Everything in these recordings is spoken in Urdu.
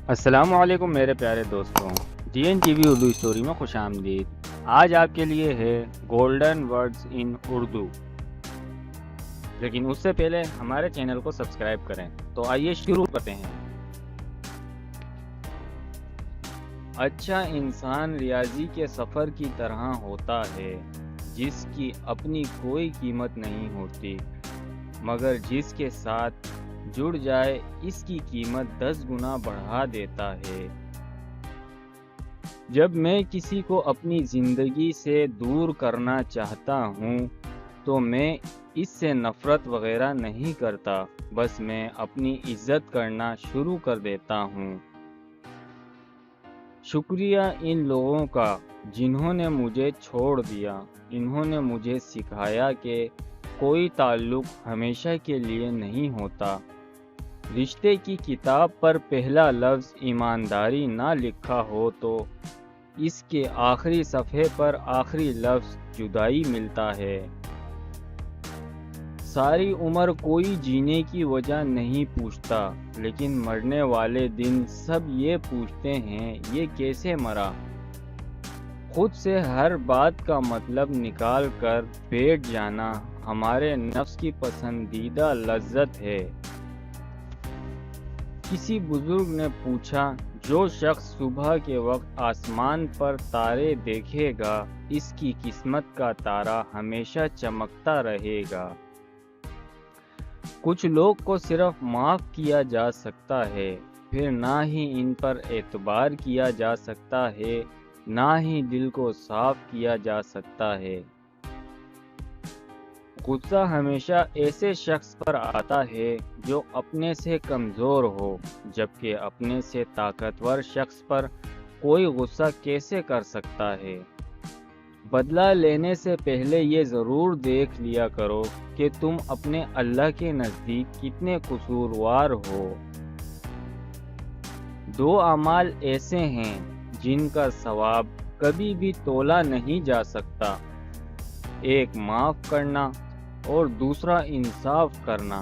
السلام علیکم میرے پیارے دوستوں، G N T V Urdu story میں خوش آمدید۔ آج آپ کے لیے ہے گولڈن ورڈز ان اردو، لیکن اس سے پہلے ہمارے چینل کو سبسکرائب کریں۔ تو آئیے شروع کرتے ہیں۔ اچھا انسان ریاضی کے سفر کی طرح ہوتا ہے، جس کی اپنی کوئی قیمت نہیں ہوتی، مگر جس کے ساتھ جڑ جائے اس کی قیمت 10 گنا بڑھا دیتا ہے۔ جب میں کسی کو اپنی زندگی سے دور کرنا چاہتا ہوں تو میں اس سے نفرت وغیرہ نہیں کرتا، بس میں اپنی عزت کرنا شروع کر دیتا ہوں۔ شکریہ ان لوگوں کا جنہوں نے مجھے چھوڑ دیا۔ انہوں نے مجھے سکھایا کہ کوئی تعلق ہمیشہ کے لیے نہیں ہوتا۔ رشتے کی کتاب پر پہلا لفظ ایمانداری نہ لکھا ہو تو اس کے آخری صفحے پر آخری لفظ جدائی ملتا ہے۔ ساری عمر کوئی جینے کی وجہ نہیں پوچھتا، لیکن مرنے والے دن سب یہ پوچھتے ہیں یہ کیسے مرا۔ خود سے ہر بات کا مطلب نکال کر بیٹھ جانا ہمارے نفس کی پسندیدہ لذت ہے۔ کسی بزرگ نے پوچھا، جو شخص صبح کے وقت آسمان پر تارے دیکھے گا اس کی قسمت کا تارا ہمیشہ چمکتا رہے گا۔ کچھ لوگ کو صرف معاف کیا جا سکتا ہے، پھر نہ ہی ان پر اعتبار کیا جا سکتا ہے، نہ ہی دل کو صاف کیا جا سکتا ہے۔ غصہ ہمیشہ ایسے شخص پر آتا ہے جو اپنے سے کمزور ہو، جبکہ اپنے سے طاقتور شخص پر کوئی غصہ کیسے کر سکتا ہے۔ بدلہ لینے سے پہلے یہ ضرور دیکھ لیا کرو کہ تم اپنے اللہ کے نزدیک کتنے قصوروار ہو۔ 2 اعمال ایسے ہیں جن کا ثواب کبھی بھی تولا نہیں جا سکتا، ایک معاف کرنا اور دوسرا انصاف کرنا۔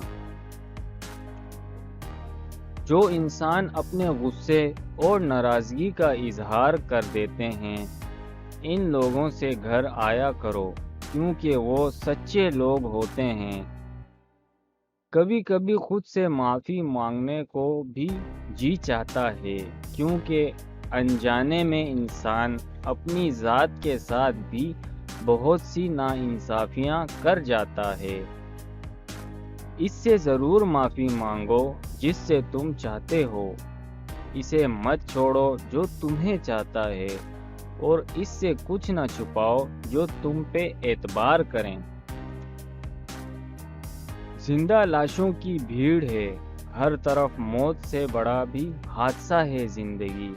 جو انسان اپنے غصے اور ناراضگی کا اظہار کر دیتے ہیں، ان لوگوں سے گھر آیا کرو، کیونکہ وہ سچے لوگ ہوتے ہیں۔ کبھی کبھی خود سے معافی مانگنے کو بھی جی چاہتا ہے، کیونکہ انجانے میں انسان اپنی ذات کے ساتھ بھی بہت سی ناانصافیاں کر جاتا ہے۔ اس سے ضرور معافی مانگو جس سے تم چاہتے ہو، اسے مت چھوڑو جو تمہیں چاہتا ہے، اور اس سے کچھ نہ چھپاؤ جو تم پہ اعتبار کریں۔ زندہ لاشوں کی بھیڑ ہے، ہر طرف موت سے بڑا بھی حادثہ ہے زندگی۔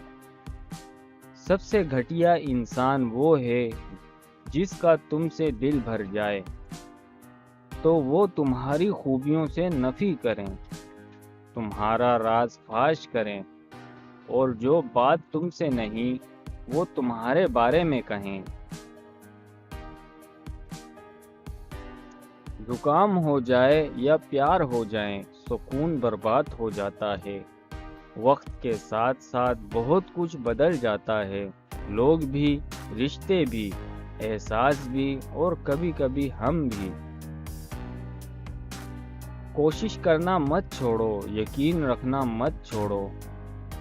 سب سے گھٹیا انسان وہ ہے جس کا تم سے دل بھر جائے تو وہ تمہاری خوبیوں سے نفی کریں، تمہارا راز فاش کریں، اور جو بات تم سے نہیں وہ تمہارے بارے میں کہیں۔ زکام ہو جائے یا پیار ہو جائیں، سکون برباد ہو جاتا ہے۔ وقت کے ساتھ ساتھ بہت کچھ بدل جاتا ہے، لوگ بھی، رشتے بھی، احساس بھی، اور کبھی کبھی ہم بھی۔ کوشش کرنا مت چھوڑو، یقین رکھنا مت چھوڑو،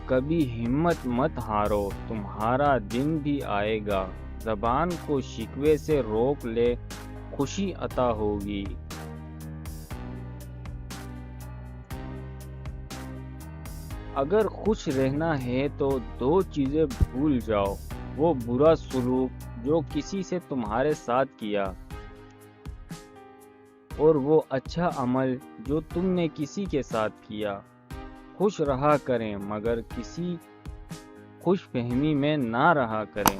کبھی ہمت مت ہارو، تمہارا دن بھی آئے گا۔ زبان کو شکوے سے روک لے، خوشی عطا ہوگی۔ اگر خوش رہنا ہے تو 2 چیزیں بھول جاؤ، وہ برا سلوک جو کسی سے تمہارے ساتھ کیا، اور وہ اچھا عمل جو تم نے کسی کے ساتھ کیا۔ خوش رہا کریں مگر کسی خوش فہمی میں نہ رہا کریں۔